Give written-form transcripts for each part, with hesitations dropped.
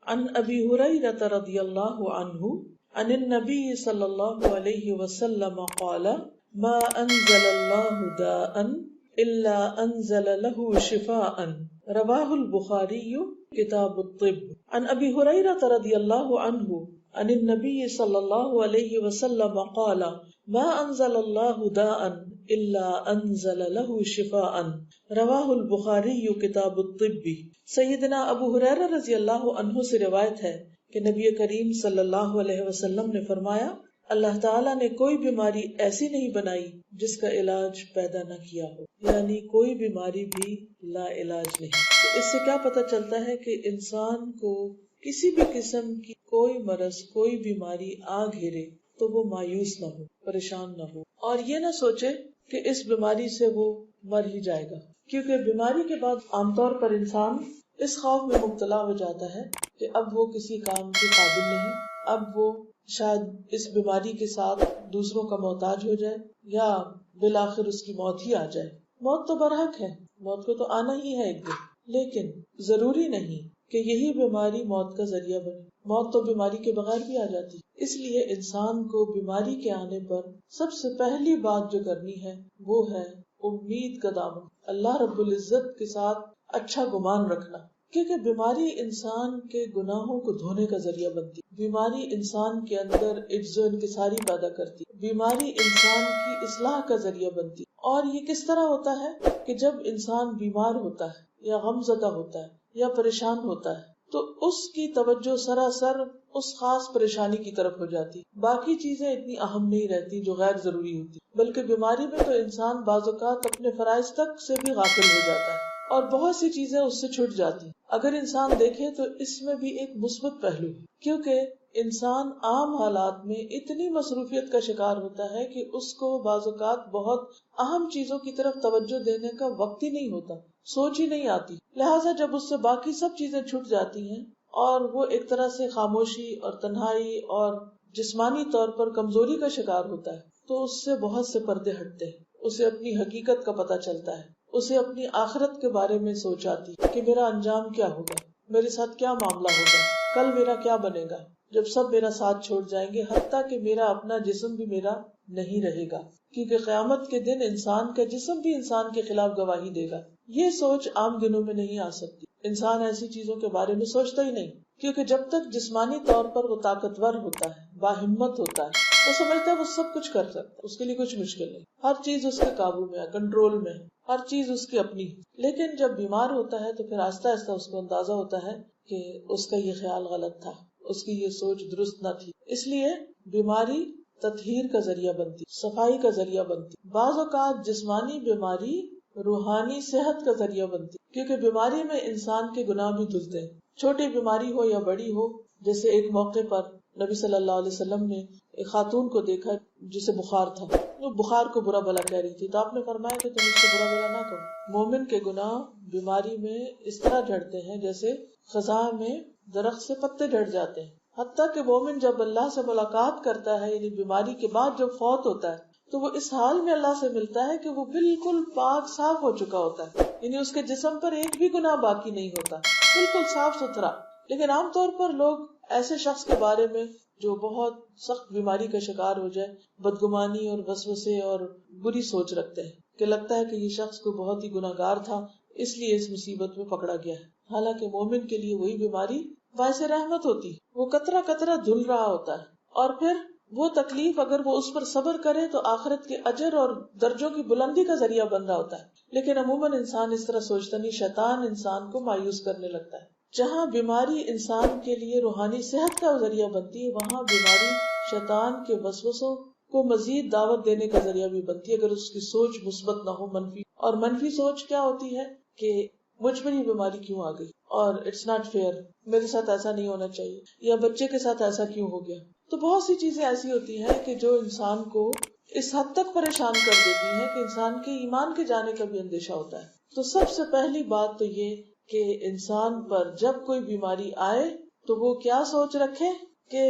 عن ابی ہریرہ رضی اللہ عنہ عن النبی صلی اللہ علیہ وسلم قال ما انزل اللہ داء الا انزل له شفاء رواہ البخاری کتاب الطب. عن ابی ہریرہ رضی اللہ عنہ عن النبی صلی اللہ علیہ وسلم قال ما انزل اللہ داء الا انزل له شفاء رواہ البخاری کتاب الطب. سیدنا ابو ہریرہ رضی اللہ عنہ سے روایت ہے کہ نبی کریم صلی اللہ علیہ وسلم نے فرمایا اللہ تعالیٰ نے کوئی بیماری ایسی نہیں بنائی جس کا علاج پیدا نہ کیا ہو، یعنی کوئی بیماری بھی لا علاج نہیں. تو اس سے کیا پتہ چلتا ہے کہ انسان کو کسی بھی قسم کی کوئی مرض کوئی بیماری آ گھیرے تو وہ مایوس نہ ہو، پریشان نہ ہو، اور یہ نہ سوچے کہ اس بیماری سے وہ مر ہی جائے گا. کیونکہ بیماری کے بعد عام طور پر انسان اس خوف میں مبتلا ہو جاتا ہے کہ اب وہ کسی کام کے قابل نہیں، اب وہ شاید اس بیماری کے ساتھ دوسروں کا محتاج ہو جائے یا بالآخر اس کی موت ہی آ جائے. موت تو برحق ہے، موت کو تو آنا ہی ہے ایک دن، لیکن ضروری نہیں کہ یہی بیماری موت کا ذریعہ بنے. موت تو بیماری کے بغیر بھی آ جاتی. اس لیے انسان کو بیماری کے آنے پر سب سے پہلی بات جو کرنی ہے وہ ہے امید کا دامن، اللہ رب العزت کے ساتھ اچھا گمان رکھنا. کیونکہ بیماری انسان کے گناہوں کو دھونے کا ذریعہ بنتی، بیماری انسان کے اندر عجز و انکساری پیدا کرتی، بیماری انسان کی اصلاح کا ذریعہ بنتی. اور یہ کس طرح ہوتا ہے کہ جب انسان بیمار ہوتا ہے یا غم زدہ ہوتا ہے یا پریشان ہوتا ہے تو اس کی توجہ سراسر اس خاص پریشانی کی طرف ہو جاتی، باقی چیزیں اتنی اہم نہیں رہتی جو غیر ضروری ہوتی. بلکہ بیماری میں تو انسان بعض اوقات اپنے فرائض تک سے بھی غافل ہو جاتا ہے اور بہت سی چیزیں اس سے چھٹ جاتی. اگر انسان دیکھے تو اس میں بھی ایک مثبت پہلو ہے، کیونکہ انسان عام حالات میں اتنی مصروفیت کا شکار ہوتا ہے کہ اس کو بعض اوقات بہت اہم چیزوں کی طرف توجہ دینے کا وقت ہی نہیں ہوتا، سوچ ہی نہیں آتی. لہٰذا جب اس سے باقی سب چیزیں چھٹ جاتی ہیں اور وہ ایک طرح سے خاموشی اور تنہائی اور جسمانی طور پر کمزوری کا شکار ہوتا ہے تو اس سے بہت سے پردے ہٹتے ہیں، اسے اپنی حقیقت کا پتہ چلتا ہے، اسے اپنی آخرت کے بارے میں سوچ آتی کہ میرا انجام کیا ہوگا، میرے ساتھ کیا معاملہ ہوگا، کل میرا کیا بنے گا جب سب میرا ساتھ چھوڑ جائیں گے، حتیٰ کہ میرا اپنا جسم بھی میرا نہیں رہے گا، کیونکہ قیامت کے دن انسان کا جسم بھی انسان کے خلاف گواہی دے گا. یہ سوچ عام دنوں میں نہیں آ سکتی. انسان ایسی چیزوں کے بارے میں سوچتا ہی نہیں، کیونکہ جب تک جسمانی طور پر وہ طاقتور ہوتا ہے، باہمت ہوتا ہے، وہ سمجھتا ہے وہ سب کچھ کر سکتا ہے، اس کے لیے کچھ مشکل نہیں، ہر چیز اس کے قابو میں ہے، کنٹرول میں ہے، ہر چیز اس کی اپنی. لیکن جب بیمار ہوتا ہے تو پھر آہستہ آہستہ اس کو اندازہ ہوتا ہے کہ اس کا یہ خیال غلط تھا، اس کی یہ سوچ درست نہ تھی. اس لیے بیماری تطہیر کا ذریعہ بنتی، صفائی کا ذریعہ بنتی. بعض اوقات جسمانی بیماری روحانی صحت کا ذریعہ بنتی، کیونکہ بیماری میں انسان کے گناہ بھی دھلتے ہیں، چھوٹی بیماری ہو یا بڑی ہو. جیسے ایک موقع پر نبی صلی اللہ علیہ وسلم نے ایک خاتون کو دیکھا جسے بخار تھا، وہ بخار کو برا بھلا کہہ رہی تھی، تو آپ نے فرمایا کہ تم اس کو برا بھلا نہ کرو. مومن کے گناہ بیماری میں اس طرح جھڑتے ہیں جیسے خزاں میں درخت سے پتے جھڑ جاتے ہیں. حتیٰ کہ مومن جب اللہ سے ملاقات کرتا ہے، یعنی بیماری کے بعد جب فوت ہوتا ہے، تو وہ اس حال میں اللہ سے ملتا ہے کہ وہ بالکل پاک صاف ہو چکا ہوتا ہے، یعنی اس کے جسم پر ایک بھی گناہ باقی نہیں ہوتا، بالکل صاف ستھرا. لیکن عام طور پر لوگ ایسے شخص کے بارے میں جو بہت سخت بیماری کا شکار ہو جائے بدگمانی اور وسوسے اور بری سوچ رکھتے ہیں کہ لگتا ہے کہ یہ شخص کو بہت ہی گناہ گار تھا اس لیے اس مصیبت میں پکڑا گیا ہے. حالانکہ مومن کے لیے وہی بیماری باعث رحمت ہوتی، وہ قطرہ قطرہ دھل رہا ہوتا ہے، اور پھر وہ تکلیف اگر وہ اس پر صبر کرے تو آخرت کے اجر اور درجوں کی بلندی کا ذریعہ بن رہا ہوتا ہے. لیکن عموماً انسان اس طرح سوچتا نہیں، شیطان انسان کو مایوس کرنے لگتا ہے. جہاں بیماری انسان کے لیے روحانی صحت کا ذریعہ بنتی ہے، وہاں بیماری شیطان کے وسوسوں کو مزید دعوت دینے کا ذریعہ بھی بنتی ہے، اگر اس کی سوچ مثبت نہ ہو، منفی. اور منفی سوچ کیا ہوتی ہے کہ مجھ پر یہ بیماری کیوں آ گئی، اور اٹس ناٹ فیئر، میرے ساتھ ایسا نہیں ہونا چاہیے، یا بچے کے ساتھ ایسا کیوں ہو گیا. تو بہت سی چیزیں ایسی ہوتی ہیں کہ جو انسان کو اس حد تک پریشان کر دیتی ہیں کہ انسان کے ایمان کے جانے کا بھی اندیشہ ہوتا ہے. تو سب سے پہلی بات تو یہ کہ انسان پر جب کوئی بیماری آئے تو وہ کیا سوچ رکھے کہ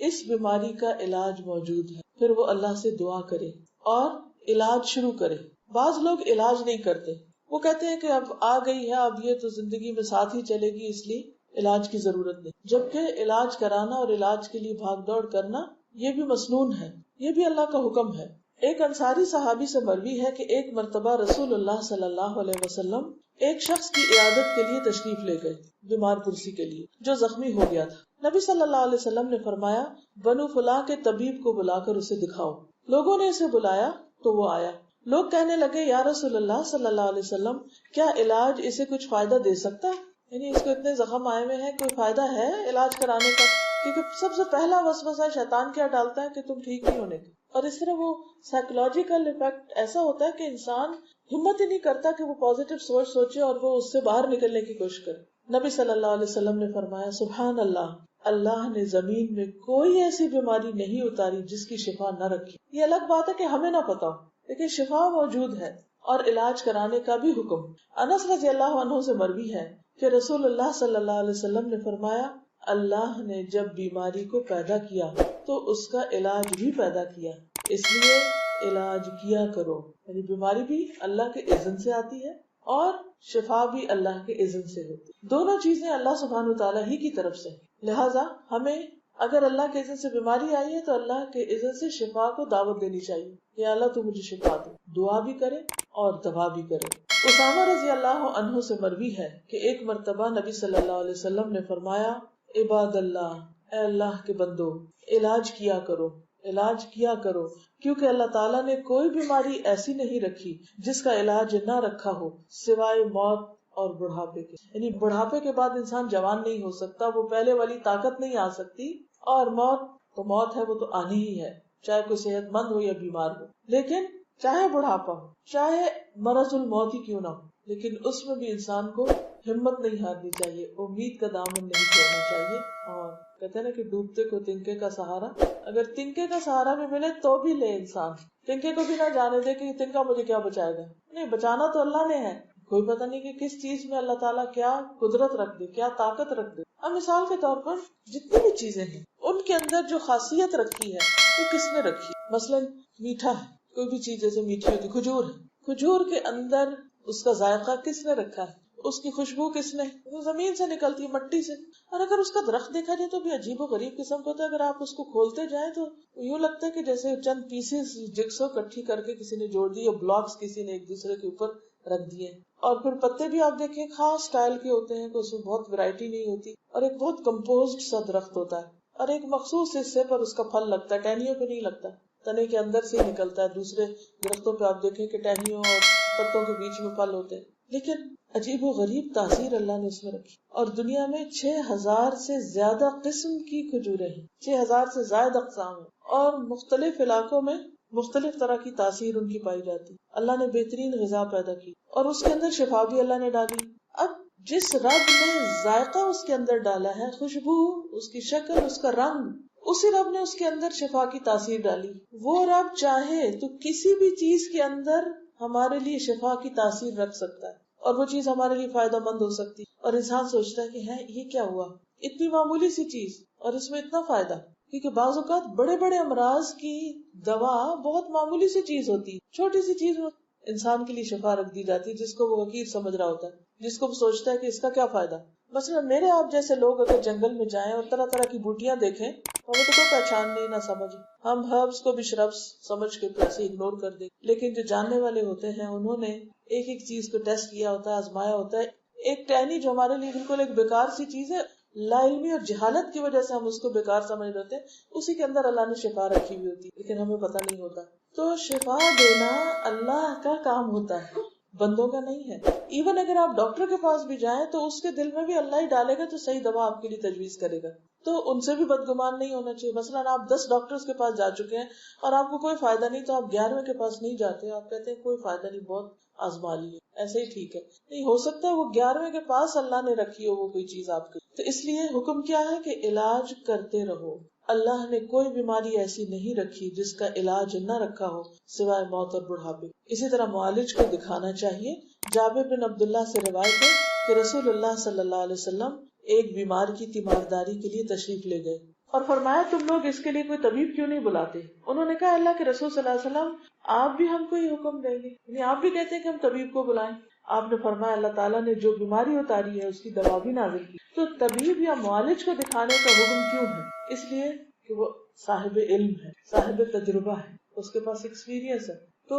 اس بیماری کا علاج موجود ہے، پھر وہ اللہ سے دعا کرے اور علاج شروع کرے. بعض لوگ علاج نہیں کرتے، وہ کہتے ہیں کہ اب آ گئی ہے، اب یہ تو زندگی میں ساتھ ہی چلے گی، اس لیے علاج کی ضرورت نہیں، جبکہ علاج کرانا اور علاج کے لیے بھاگ دوڑ کرنا یہ بھی مسنون ہے، یہ بھی اللہ کا حکم ہے۔ ایک انصاری صحابی سے مروی ہے کہ ایک مرتبہ رسول اللہ صلی اللہ علیہ وسلم ایک شخص کی عیادت کے لیے تشریف لے گئے، بیمار پرسی کے لیے، جو زخمی ہو گیا تھا۔ نبی صلی اللہ علیہ وسلم نے فرمایا بنو فلاں کے طبیب کو بلا کر اسے دکھاؤ۔ لوگوں نے اسے بلایا تو وہ آیا۔ لوگ کہنے لگے یا رسول اللہ صلی اللہ علیہ وسلم کیا علاج اسے کچھ فائدہ دے سکتا ہے؟ یعنی اس کو اتنے زخم آئے ہوئے ہیں، کوئی فائدہ ہے علاج کرانے کا؟ کیونکہ سب سے پہلا وسوسہ شیطان کیا ڈالتا ہے کہ تم ٹھیک نہیں ہونے کے، اور اس طرح وہ سائیکولوجیکل افیکٹ ایسا ہوتا ہے کہ انسان ہمت ہی نہیں کرتا کہ وہ پازیٹیو سوچ سوچے اور وہ اس سے باہر نکلنے کی کوشش کرے۔ نبی صلی اللہ علیہ وسلم نے فرمایا سبحان اللہ، اللہ نے زمین میں کوئی ایسی بیماری نہیں اتاری جس کی شفا نہ رکھی۔ یہ الگ بات ہے کہ ہمیں نہ پتا ہو، لیکن شفا موجود ہے اور علاج کرانے کا بھی حکم۔ انس رضی اللہ عنہ سے مروی ہے کہ رسول اللہ صلی اللہ علیہ وسلم نے فرمایا اللہ نے جب بیماری کو پیدا کیا تو اس کا علاج بھی پیدا کیا، اس لیے علاج کیا کرو۔ یعنی بیماری بھی اللہ کے اذن سے آتی ہے اور شفا بھی اللہ کے اذن سے ہوتی ہے، دونوں چیزیں اللہ سبحانہ وتعالیٰ ہی کی طرف سے۔ لہٰذا ہمیں اگر اللہ کے اذن سے بیماری آئی ہے تو اللہ کے اذن سے شفا کو دعوت دینی چاہیے کہ اللہ تو مجھے شفا دے، دعا بھی کرے اور دوا بھی کرے۔ اسامہ رضی اللہ عنہ سے مروی ہے کہ ایک مرتبہ نبی صلی اللہ علیہ وسلم نے فرمایا عباد اللہ، اے اللہ کے بندو علاج کیا کرو، علاج کیا کرو، کیونکہ اللہ تعالیٰ نے کوئی بیماری ایسی نہیں رکھی جس کا علاج نہ رکھا ہو سوائے موت اور بڑھاپے کے۔ یعنی بڑھاپے کے بعد انسان جوان نہیں ہو سکتا، وہ پہلے والی طاقت نہیں آ سکتی، اور موت تو موت ہے، وہ تو آنی ہی ہے، چاہے کوئی صحت مند ہو یا بیمار ہو۔ لیکن چاہے بڑھاپا ہو، چاہے مرض الموت ہی کیوں نہ ہو، لیکن اس میں بھی انسان کو ہمت نہیں ہارنی چاہیے، امید کا دامن نہیں چھوڑنا چاہیے۔ اور کہتے ہیں نا کہ ڈوبتے کو تنکے کا سہارا، اگر تنکے کا سہارا بھی ملے تو بھی لے انسان، تنکے کو بھی نہ جانے دے کہ تنکا مجھے کیا بچائے گا، نہیں، بچانا تو اللہ نے ہے، کوئی پتہ نہیں کہ کس چیز میں اللہ تعالیٰ کیا قدرت رکھ دے، کیا طاقت رکھ دے۔ اب مثال کے طور پر جتنی بھی چیزیں ہیں ان کے اندر جو خاصیت رکھی ہے وہ کس نے رکھی؟ مثلا میٹھا ہے، کوئی بھی چیز جیسے میٹھی ہوتی، کھجور ہے، کھجور کے اندر اس کا ذائقہ کس نے رکھا ہے، اس کی خوشبو کس نے؟ وہ زمین سے نکلتی ہے، مٹی سے۔ اور اگر اس کا درخت دیکھا جائے تو بھی عجیب و غریب قسم کا ہوتا ہے، اگر آپ اس کو کھولتے جائیں تو یوں لگتا ہے کہ جیسے چند پیسز جگسو کٹھی کر کے کسی نے جوڑ دی، اور بلاکس کسی نے ایک دوسرے کے اوپر رکھ دیے۔ اور پھر پتے بھی آپ دیکھیں خاص سٹائل کے ہوتے ہیں، کہ اس میں بہت ویرائٹی نہیں ہوتی، اور ایک بہت کمپوزڈ سا درخت ہوتا ہے، اور ایک مخصوص حصے پر اس کا پھل لگتا ہے، ٹہنیوں پہ نہیں لگتا، تنے کے اندر سے ہی نکلتا ہے۔ دوسرے درختوں پہ آپ دیکھیں کہ ٹہنیوں اور پتوں کے بیچ میں پھل ہوتے ہیں، لیکن عجیب و غریب تاثیر اللہ نے اس میں رکھی۔ اور دنیا میں 6000 سے زیادہ قسم کی کھجوریں ہیں، 6000 سے زائد اقسام ہیں، اور مختلف علاقوں میں مختلف طرح کی تاثیر ان کی پائی جاتی۔ اللہ نے بہترین غذا پیدا کی اور اس کے اندر شفا بھی اللہ نے ڈالی۔ اب جس رب نے ذائقہ اس کے اندر ڈالا ہے، خوشبو، اس کی شکل، اس کا رنگ، اسی رب نے اس کے اندر شفا کی تاثیر ڈالی۔ وہ رب چاہے تو کسی بھی چیز کے اندر ہمارے لیے شفا کی تاثیر رکھ سکتا ہے، اور وہ چیز ہمارے لیے فائدہ مند ہو سکتی، اور انسان سوچتا ہے کہ ہے یہ کیا ہوا، اتنی معمولی سی چیز اور اس میں اتنا فائدہ۔ کیونکہ بعض اوقات بڑے بڑے امراض کی دوا بہت معمولی سی چیز ہوتی، چھوٹی سی چیز انسان کے لیے شفا رکھ دی جاتی ہے، جس کو وہ حقیر سمجھ رہا ہوتا ہے، جس کو وہ سوچتا ہے کہ اس کا کیا فائدہ۔ مثلا میرے آپ جیسے لوگ اگر جنگل میں جائیں اور طرح طرح کی بوٹیاں دیکھیں، ہمیں تو کوئی پہچان نہیں، نہ سمجھ، ہم ہربس کو بھی شربس سمجھ کے ایسے اگنور کر دیں۔ لیکن جو جاننے والے ہوتے ہیں انہوں نے ایک ایک چیز کو ٹیسٹ کیا ہوتا ہے، آزمایا ہوتا ہے۔ ایک ٹہنی جو ہمارے لیے بالکل ایک بیکار سی چیز ہے، لا علمی اور جہالت کی وجہ سے ہم اس کو بیکار سمجھ رہے ہیں، اسی کے اندر اللہ نے شفا رکھی ہوئی ہوتی ہے، لیکن ہمیں پتہ نہیں ہوتا۔ تو شفا دینا اللہ کا کام ہوتا ہے، بندوں کا نہیں ہے۔ ایون اگر آپ ڈاکٹر کے پاس بھی جائیں تو اس کے دل میں بھی اللہ ہی ڈالے گا تو صحیح دوا آپ کے لیے تجویز کرے گا، تو ان سے بھی بدگمان نہیں ہونا چاہیے۔ مثلا آپ 10 ڈاکٹرز کے پاس جا چکے ہیں اور آپ کو کوئی فائدہ نہیں، تو آپ 11ویں کے پاس نہیں جاتے، آپ کہتے ہیں کوئی فائدہ نہیں، بہت آزما لیے، ایسے ہی ٹھیک ہے۔ نہیں، ہو سکتا ہے وہ 11ویں کے پاس اللہ نے رکھی ہو وہ کوئی چیز آپ کی۔ تو اس لیے حکم کیا ہے کہ علاج کرتے رہو۔ اللہ نے کوئی بیماری ایسی نہیں رکھی جس کا علاج نہ رکھا ہو سوائے موت اور بڑھاپے۔ اسی طرح معالج کو دکھانا چاہیے۔ جابر بن عبداللہ سے روایت ہے کہ رسول اللہ صلی اللہ علیہ وسلم ایک بیمار کی تیمارداری کے لیے تشریف لے گئے اور فرمایا تم لوگ اس کے لیے کوئی طبیب کیوں نہیں بلاتے؟ انہوں نے کہا اللہ کے رسول صلی اللہ علیہ وسلم آپ بھی ہم کو یہ حکم دیں گے، یعنی آپ بھی کہتے ہیں کہ ہم طبیب کو بلائیں؟ آپ نے فرمایا اللہ تعالیٰ نے جو بیماری اتاری ہے اس کی دوا بھی نازل کی. تو طبیب یا معالج کو دکھانے کا حکم کیوں ہے؟ اس لیے کہ وہ صاحب علم ہے، صاحب تجربہ ہے، اس کے پاس ایکسپیرینس ہے. تو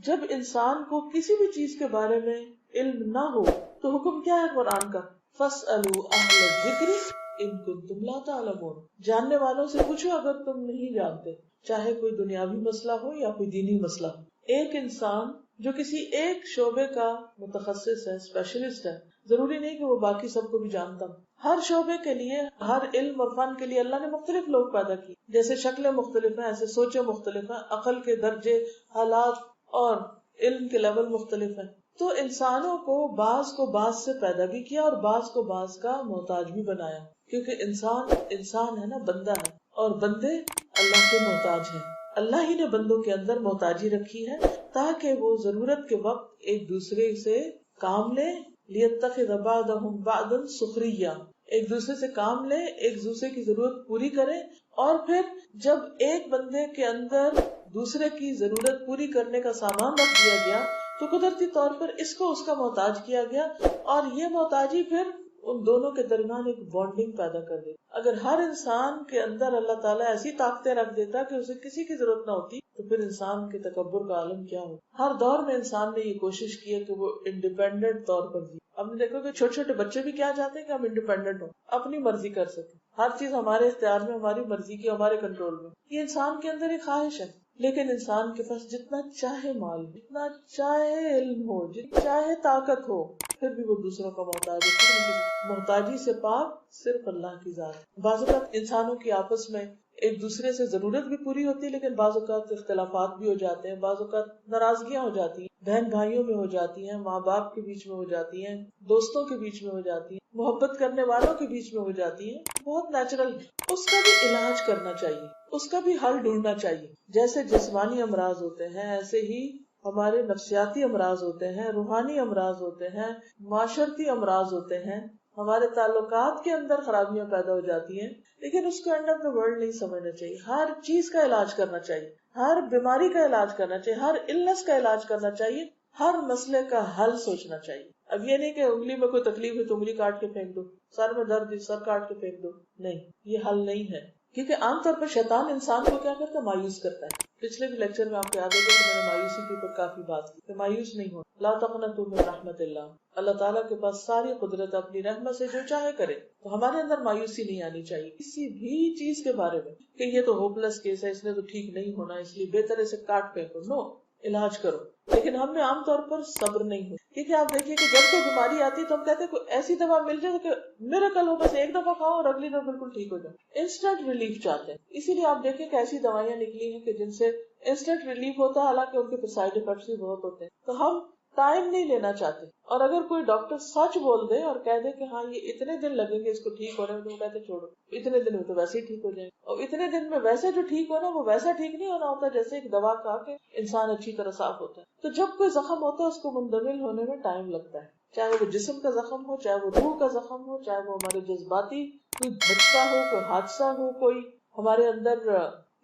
جب انسان کو کسی بھی چیز کے بارے میں علم نہ ہو تو حکم کیا ہے قرآن کا؟ فَاسْأَلُوا أَهْلَ الذِّكْرِ إِن كُنتُمْ لَا تَعْلَمُونَ. جاننے والوں سے پوچھو اگر تم نہیں جانتے، چاہے کوئی دنیاوی مسئلہ ہو یا کوئی دینی مسئلہ ہو. ایک انسان جو کسی ایک شعبے کا متخصص ہے، اسپیشلسٹ ہے، ضروری نہیں کہ وہ باقی سب کو بھی جانتا ہو. ہر شعبے کے لیے، ہر علم اور فن کے لیے اللہ نے مختلف لوگ پیدا کیے. جیسے شکلیں مختلف ہیں ایسے سوچیں مختلف ہیں، عقل کے درجے، حالات اور علم کے لیول مختلف ہیں. تو انسانوں کو بعض سے پیدا بھی کیا اور بعض کو بعض کا محتاج بھی بنایا، کیونکہ انسان ہے نا، بندہ ہے، اور بندے اللہ کے محتاج ہیں. اللہ ہی نے بندوں کے اندر محتاجی رکھی ہے تاکہ وہ ضرورت کے وقت ایک دوسرے سے کام لیں. لِيَتَّخِذَ بَعْضُهُمْ بَعْضًا سُخْرِيًّا، ایک دوسرے سے کام لیں، ایک دوسرے کی ضرورت پوری کریں. اور پھر جب ایک بندے کے اندر دوسرے کی ضرورت پوری کرنے کا سامان رکھ دیا گیا تو قدرتی طور پر اس کو اس کا محتاج کیا گیا، اور یہ محتاجی پھر ان دونوں کے درمیان ایک بانڈنگ پیدا کر دے. اگر ہر انسان کے اندر اللہ تعالیٰ ایسی طاقتیں رکھ دیتا کہ اسے کسی کی ضرورت نہ ہوتی تو پھر انسان کے تکبر کا عالم کیا ہو. ہر دور میں انسان نے یہ کوشش کی ہے کہ وہ انڈیپینڈنٹ طور پر جیے. ہم نے دیکھو کہ چھوٹے چھوٹے بچے بھی کیا چاہتے ہیں کہ ہم انڈیپینڈنٹ ہوں، اپنی مرضی کر سکیں، ہر چیز ہمارے اختیار میں، ہماری مرضی کی، ہمارے کنٹرول میں. یہ انسان کے اندر ایک خواہش ہے. لیکن انسان کے پاس جتنا چاہے مال، جتنا چاہے علم ہو، جتنا چاہے طاقت ہو، پھر بھی وہ دوسروں کا محتاج ہے. محتاجی سے پاک صرف اللہ کی ذات. بعض اوقات انسانوں کی آپس میں ایک دوسرے سے ضرورت بھی پوری ہوتی ہے، لیکن بعض اوقات اختلافات بھی ہو جاتے ہیں، بعض اوقات ناراضگیاں ہو جاتی ہیں، بہن بھائیوں میں ہو جاتی ہیں، ماں باپ کے بیچ میں ہو جاتی ہیں، دوستوں کے بیچ میں ہو جاتی ہیں، محبت کرنے والوں کے بیچ میں ہو جاتی ہیں. بہت نیچرل. اس کا بھی علاج کرنا چاہیے، اس کا بھی حل ڈھونڈنا چاہیے. جیسے جسمانی امراض ہوتے ہیں ایسے ہی ہمارے نفسیاتی امراض ہوتے ہیں، روحانی امراض ہوتے ہیں، معاشرتی امراض ہوتے ہیں. ہمارے تعلقات کے اندر خرابیاں پیدا ہو جاتی ہیں، لیکن اس کو اینڈ آف دا ورلڈ نہیں سمجھنا چاہیے. ہر چیز کا علاج کرنا چاہیے، ہر بیماری کا علاج کرنا چاہیے، ہر النس کا علاج کرنا چاہیے، ہر مسئلے کا حل سوچنا چاہیے. اب یہ نہیں کہ انگلی میں کوئی تکلیف ہے تو انگلی کاٹ کے پھینک دو، سر میں درد ہے سر کاٹ کے پھینک دو. نہیں، یہ حل نہیں ہے. کیونکہ عام طور پر شیطان انسان کو کیا کرتا ہے؟ مایوس کرتا ہے. پچھلے بھی لیکچر میں آپ کو یاد ہوگا کہ میں نے مایوسی کے اوپر کافی بات کی کہ مایوس نہیں ہو. لا تقنطوا من رحمت اللہ. اللہ تعالیٰ کے پاس ساری قدرت، اپنی رحمت سے جو چاہے کرے. تو ہمارے اندر مایوسی نہیں آنی چاہیے کسی بھی چیز کے بارے میں کہ یہ تو ہوپلس کیس ہے، اس نے تو ٹھیک نہیں ہونا، اس لیے بہتر اسے کاٹ پھینکو. نو، علاج کرو. لیکن ہم میں عام طور پر صبر نہیں ہو. کیونکہ آپ دیکھیے کہ جب کوئی بیماری آتی ہے تو ہم کہتے ہیں کوئی ایسی دوا مل جائے کہ میریکل ہو، بس ایک دفعہ کھاؤ اور اگلی دفعہ بالکل ٹھیک ہو جائے. انسٹنٹ ریلیف چاہتے ہیں. اسی لیے آپ دیکھیں کہ ایسی دوائیاں نکلی ہیں کہ جن سے انسٹنٹ ریلیف ہوتا ہے، حالانکہ ان کے سائیڈ افیکٹس بھی بہت ہوتے ہیں. تو ہم ٹائم نہیں لینا چاہتے. اور اگر کوئی ڈاکٹر سچ بول دے اور کہہ دے کہ ہاں یہ اتنے دن لگیں گے اس کو ٹھیک ہونے میں، تو وہ کہتے چھوڑو، اتنے دن میں تو ویسے ہی ٹھیک ہو جائے. اور اتنے دن میں ویسے جو ٹھیک ہونا وہ ویسا ٹھیک نہیں ہونا ہوتا جیسے ایک دوا کھا کے انسان اچھی طرح صاف ہوتا ہے. تو جب کوئی زخم ہوتا ہے اس کو مندمل ہونے میں ٹائم لگتا ہے، چاہے وہ جسم کا زخم ہو، چاہے وہ روح کا زخم ہو، چاہے وہ ہمارے جذباتی کوئی جھٹکا ہو، کوئی حادثہ ہو، کوئی ہمارے اندر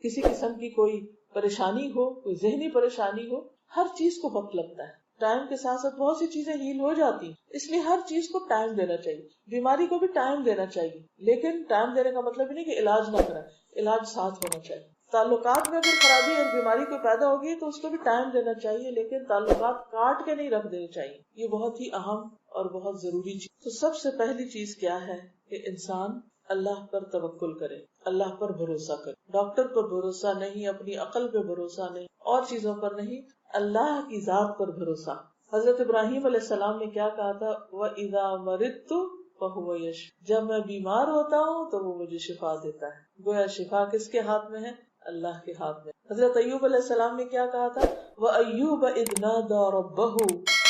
کسی قسم کی کوئی پریشانی ہو، کوئی ذہنی پریشانی ہو. ہر چیز کو وقت لگتا ہے. ٹائم کے ساتھ ساتھ بہت سی چیزیں ہیل ہو جاتی ہیں، اس لیے ہر چیز کو ٹائم دینا چاہیے. بیماری کو بھی ٹائم دینا چاہیے، لیکن ٹائم دینے کا مطلب نہیں کہ علاج نہ کریں، علاج ساتھ ہونا چاہیے. تعلقات میں اگر خرابی اور بیماری کوئی پیدا ہوگی تو اس کو بھی ٹائم دینا چاہیے، لیکن تعلقات کاٹ کے نہیں رکھ دینے چاہیے. یہ بہت ہی اہم اور بہت ضروری چیز. تو سب سے پہلی چیز کیا ہے کہ انسان اللہ پر توکل کرے، اللہ پر بھروسہ کرے. ڈاکٹر پر بھروسہ نہیں، اپنی عقل پہ بھروسہ نہیں، اور چیزوں پر نہیں، اللہ کی ذات پر بھروسہ. حضرت ابراہیم علیہ السلام نے کیا کہا تھا؟ وَإِذَا مَرِضْتُ فَهُوَ يَشْفِينِ. جب میں بیمار ہوتا ہوں تو وہ مجھے شفا دیتا ہے. گویا شفا کس کے ہاتھ میں ہے؟ اللہ کے ہاتھ میں. حضرت ایوب علیہ السلام نے کیا کہا تھا؟ وَأَيُّوبَ إِذْ نَادَى رَبَّهُ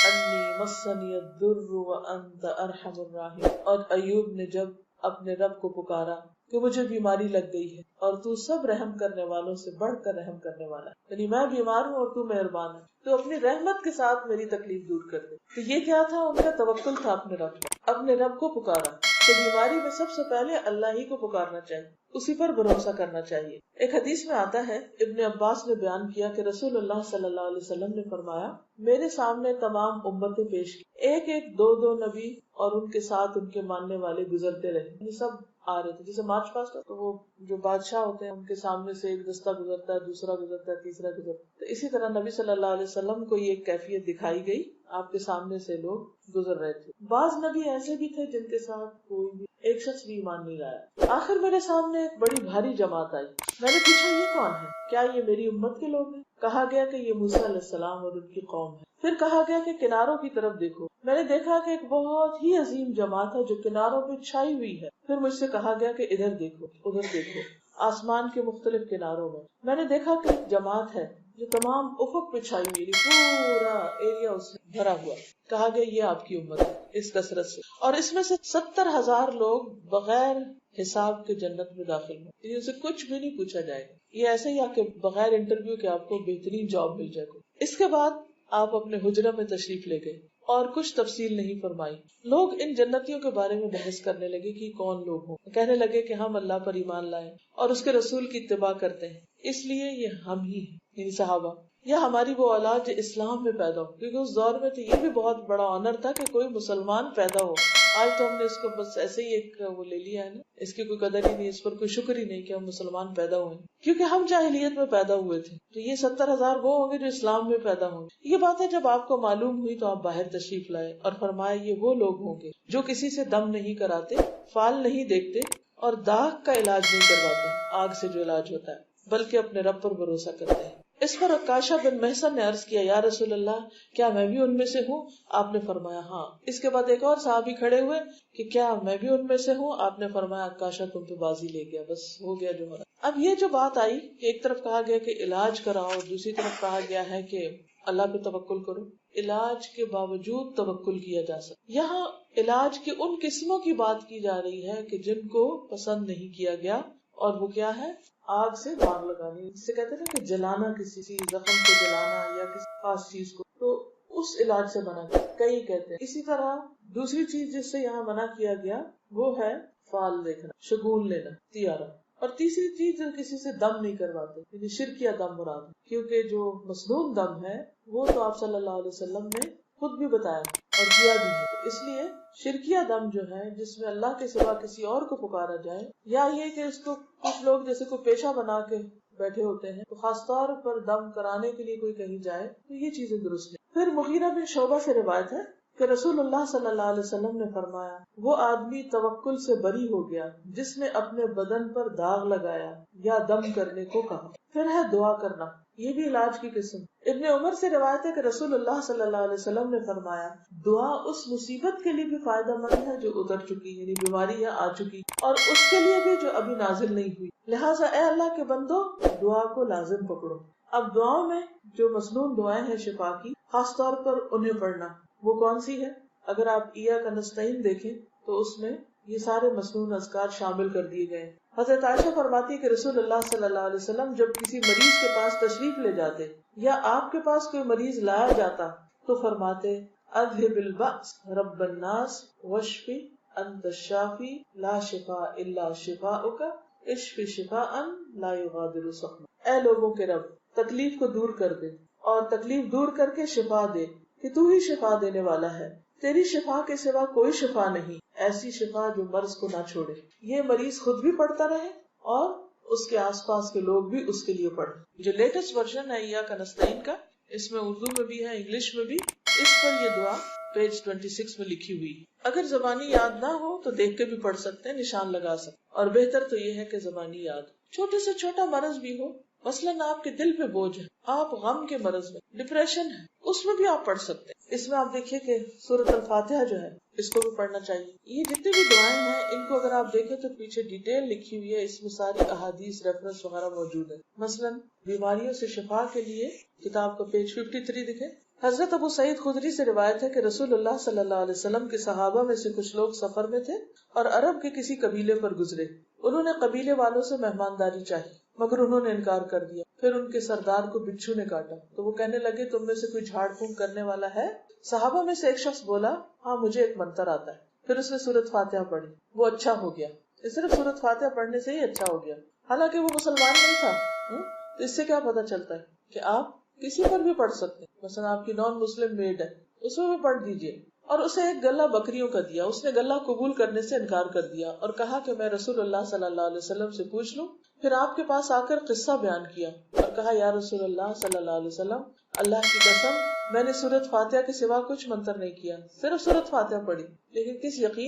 أَنِّي مَسَّنِيَ الضُّرُّ وَأَنْتَ أَرْحَمُ الرَّاحِمِينَ. اور ایوب نے جب اپنے رب کو پکارا کہ مجھے بیماری لگ گئی ہے اور تو سب رحم کرنے والوں سے بڑھ کر رحم کرنے والا ہے، یعنی میں بیمار ہوں اور تو مہربان ہے، تو اپنی رحمت کے ساتھ میری تکلیف دور کر دے. تو یہ کیا تھا؟ ان کا توکل تھا اپنے رب کو پکارا. تو بیماری میں سب سے پہلے اللہ ہی کو پکارنا چاہیے، اسی پر بھروسہ کرنا چاہیے۔ ایک حدیث میں آتا ہے، ابن عباس نے بیان کیا کہ رسول اللہ صلی اللہ علیہ وسلم نے فرمایا، میرے سامنے تمام امتیں پیش کی، ایک ایک دو دو نبی اور ان کے ساتھ ان کے ماننے والے گزرتے رہے، یعنی سب آ رہے تھے۔ جیسے مارچ پاسٹ تو وہ جو بادشاہ ہوتے ہیں ان کے سامنے سے ایک دستہ گزرتا ہے، دوسرا گزرتا ہے، تیسرا گزرتا ہے، تو اسی طرح نبی صلی اللہ علیہ وسلم کو یہ ایک کیفیت دکھائی گئی، آپ کے سامنے سے لوگ گزر رہے تھے۔ بعض نبی ایسے بھی تھے جن کے ساتھ کوئی بھی ایک شخص بھی ایمان نہیں لایا۔ آخر میرے سامنے ایک بڑی بھاری جماعت آئی، میں نے پوچھا یہ کون ہے؟ کیا یہ میری امت کے لوگ ہیں؟ کہا گیا کہ یہ موسیٰ علیہ السلام اور ان کی قوم ہے۔ پھر کہا گیا کہ کناروں کی طرف دیکھو، میں نے دیکھا کہ ایک بہت ہی عظیم جماعت ہے جو کناروں پہ چھائی ہوئی ہے۔ پھر مجھ سے کہا گیا کہ ادھر دیکھو، ادھر دیکھو، آسمان کے مختلف کناروں میں نے دیکھا کہ ایک جماعت ہے جو تمام افق پہ چھائی ہوئی، پورا ایریا اس میں بھرا ہوا۔ کہا گیا یہ آپ کی امت ہے اس کثرت سے، اور اس میں سے 70,000 لوگ بغیر حساب کے جنت میں داخل ہوں، یعنی اسے کچھ بھی نہیں پوچھا جائے گا، یہ ایسے ہی کہ بغیر انٹرویو کے آپ کو بہترین جاب مل جائے گا۔ اس کے بعد آپ اپنے حجرہ میں تشریف لے گئے اور کچھ تفصیل نہیں فرمائی۔ لوگ ان جنتیوں کے بارے میں بحث کرنے لگے کہ کون لوگ ہوں، کہنے لگے کہ ہم اللہ پر ایمان لائے اور اس کے رسول کی اتباع کرتے ہیں، اس لیے یہ ہم ہی ہیں، یعنی صحابہ، یا ہماری وہ اولاد جو اسلام میں پیدا ہو، کیونکہ اس دور میں تو یہ بھی بہت بڑا آنر تھا کہ کوئی مسلمان پیدا ہو۔ آج تو ہم نے اس کو بس ایسے ہی ایک وہ لے لیا ہے نا، اس کی کوئی قدر ہی نہیں، اس پر کوئی شکر ہی نہیں کہ ہم مسلمان پیدا ہوئے، کیونکہ ہم جاہلیت میں پیدا ہوئے تھے۔ تو یہ 70,000 وہ ہوں گے جو اسلام میں پیدا ہوں گے۔ یہ بات ہے جب آپ کو معلوم ہوئی تو آپ باہر تشریف لائے اور فرمایا یہ وہ لوگ ہوں گے جو کسی سے دم نہیں کراتے، فال نہیں دیکھتے اور داغ کا علاج نہیں کرواتے، آگ سے جو علاج ہوتا ہے، بلکہ اپنے رب پر بھروسہ کرتے ہیں۔ اس پر عکاشہ بن محصن نے عرض کیا، یا رسول اللہ کیا میں بھی ان میں سے ہوں؟ آپ نے فرمایا ہاں۔ اس کے بعد ایک اور صحابی کھڑے ہوئے کہ کیا میں بھی ان میں سے ہوں؟ آپ نے فرمایا عکاشہ تم پہ بازی لے گیا، بس ہو گیا جو ہو رہا۔ اب یہ جو بات آئی کہ ایک طرف کہا گیا کہ علاج کراؤ، دوسری طرف کہا گیا ہے کہ اللہ پہ توکل کرو، علاج کے باوجود توکل کیا جا سکتا۔ یہاں علاج کی ان قسموں کی بات کی جا رہی ہے کہ جن کو پسند نہیں کیا گیا، اور وہ کیا ہے؟ آگ سے باغ لگانی، جسے کہتے ہیں کہ جلانا، کسی زخم کو جلانا یا کسی خاص چیز کو، تو اس علاج سے منع کیا، کئی کہتے ہیں۔ اسی طرح دوسری چیز جس سے یہاں منع کیا گیا وہ ہے فال دیکھنا، شگون لینا، تیارہ، اور تیسری چیز جو کسی سے دم نہیں کرواتے، یعنی شرکیہ دم مراد ہے، کیونکہ جو مسنون دم ہے وہ تو آپ صلی اللہ علیہ وسلم نے خود بھی بتایا اور کیا بھی ہے۔ اس لیے شرکیہ دم جو ہے جس میں اللہ کے سوا کسی اور کو پکارا جائے، یا یہ کہ اس کو کچھ لوگ جیسے کوئی پیشہ بنا کے بیٹھے ہوتے ہیں، تو خاص طور پر دم کرانے کے لیے کوئی کہیں جائے تو یہ چیزیں درست نہیں۔ پھر مغیرہ بن شعبہ سے روایت ہے کہ رسول اللہ صلی اللہ علیہ وسلم نے فرمایا، وہ آدمی توکل سے بری ہو گیا جس نے اپنے بدن پر داغ لگایا یا دم کرنے کو کہا۔ پھر ہے دعا کرنا، یہ بھی علاج کی قسم۔ ابن عمر سے روایت ہے کہ رسول اللہ صلی اللہ علیہ وسلم نے فرمایا، دعا اس مصیبت کے لیے بھی فائدہ مند ہے جو اتر چکی، یعنی بیماری ہے آ چکی، اور اس کے لیے بھی جو ابھی نازل نہیں ہوئی، لہٰذا اے اللہ کے بندو دعا کو لازم پکڑو۔ اب دعاؤں میں جو مسنون دعائیں ہیں شفا کی، خاص طور پر انہیں پڑھنا، وہ کون سی ہے؟ اگر آپ ایاک نستعین دیکھیں تو اس میں یہ سارے مسنون اذکار شامل کر دیے گئے۔ حضرت عائشہ فرماتی ہے کہ رسول اللہ صلی اللہ علیہ وسلم جب کسی مریض کے پاس تشریف لے جاتے یا آپ کے پاس کوئی مریض لایا جاتا تو فرماتے، اذهب البأس رب الناس واشفی انت الشافی لا شفاء الا شفاؤک اشفی شفاء لا یغادر سقما۔ اے لوگوں کے رب، تکلیف کو دور کر دے اور تکلیف دور کر کے شفا دے کہ تو ہی شفا دینے والا ہے، تیری شفا کے سوا کوئی شفا نہیں، ایسی شفا جو مرض کو نہ چھوڑے۔ یہ مریض خود بھی پڑھتا رہے اور اس کے آس پاس کے لوگ بھی اس کے لیے پڑھیں۔ جو لیٹسٹ ورژن ہے ایاک نستعین کا، اس میں اردو میں بھی ہے، انگلش میں بھی، اس پر یہ دعا پیج 26 میں لکھی ہوئی۔ اگر زبانی یاد نہ ہو تو دیکھ کے بھی پڑھ سکتے ہیں، نشان لگا سکتے، اور بہتر تو یہ ہے کہ زبانی یاد۔ چھوٹے سے چھوٹا مرض بھی ہو، مثلاً آپ کے دل پہ بوجھ ہے، آپ غم کے مرض میں، ڈپریشن ہے، اس میں بھی آپ پڑھ سکتے ہیں۔ اس میں آپ دیکھیے کہ سورۃ الفاتحہ جو ہے اس کو بھی پڑھنا چاہیے۔ یہ جتنے بھی دعائیں ہیں ان کو اگر آپ دیکھیں تو پیچھے ڈیٹیل لکھی ہوئی ہے، اس میں ساری احادیث ریفرنس وغیرہ موجود ہے۔ مثلاً بیماریوں سے شفا کے لیے کتاب کا پیج 53 دکھیں۔ حضرت ابو سعید خدری سے روایت ہے کہ رسول اللہ صلی اللہ علیہ وسلم کے صحابہ میں سے کچھ لوگ سفر میں تھے اور عرب کے کسی قبیلے پر گزرے۔ انہوں نے قبیلے والوں سے مہمانداری چاہی مگر انہوں نے انکار کر دیا۔ پھر ان کے سردار کو بچھو نے کاٹا تو وہ کہنے لگے، تم میں سے کوئی جھاڑ پھونک کرنے والا ہے؟ صحابہ میں سے ایک شخص بولا، ہاں مجھے ایک منتر آتا ہے۔ پھر اس نے سورۃ فاتحہ پڑھی، وہ اچھا ہو گیا، صرف سورۃ فاتحہ پڑھنے سے ہی اچھا ہو گیا، حالانکہ وہ مسلمان نہیں تھا۔ تو اس سے کیا پتہ چلتا ہے کہ آپ کسی پر بھی پڑھ سکتے ہیں، مثلا آپ کی نان مسلم میڈ ہے، اس میں بھی پڑھ دیجئے۔ اور اسے ایک گلہ بکریوں کا دیا، اس نے گلہ قبول کرنے سے انکار کر دیا اور کہا کہ میں رسول اللہ صلی اللہ علیہ وسلم سے پوچھ لوں۔ پھر آپ کے پاس آ کر قصہ بیان کیا اور کہا یا رسول اللہ صلی اللہ علیہ وسلم، اللہ کی قسم میں نے سورۃ فاتحہ کے سوا کچھ منتر نہیں کیا، صرف سورۃ فاتحہ پڑھی، لیکن کس یقین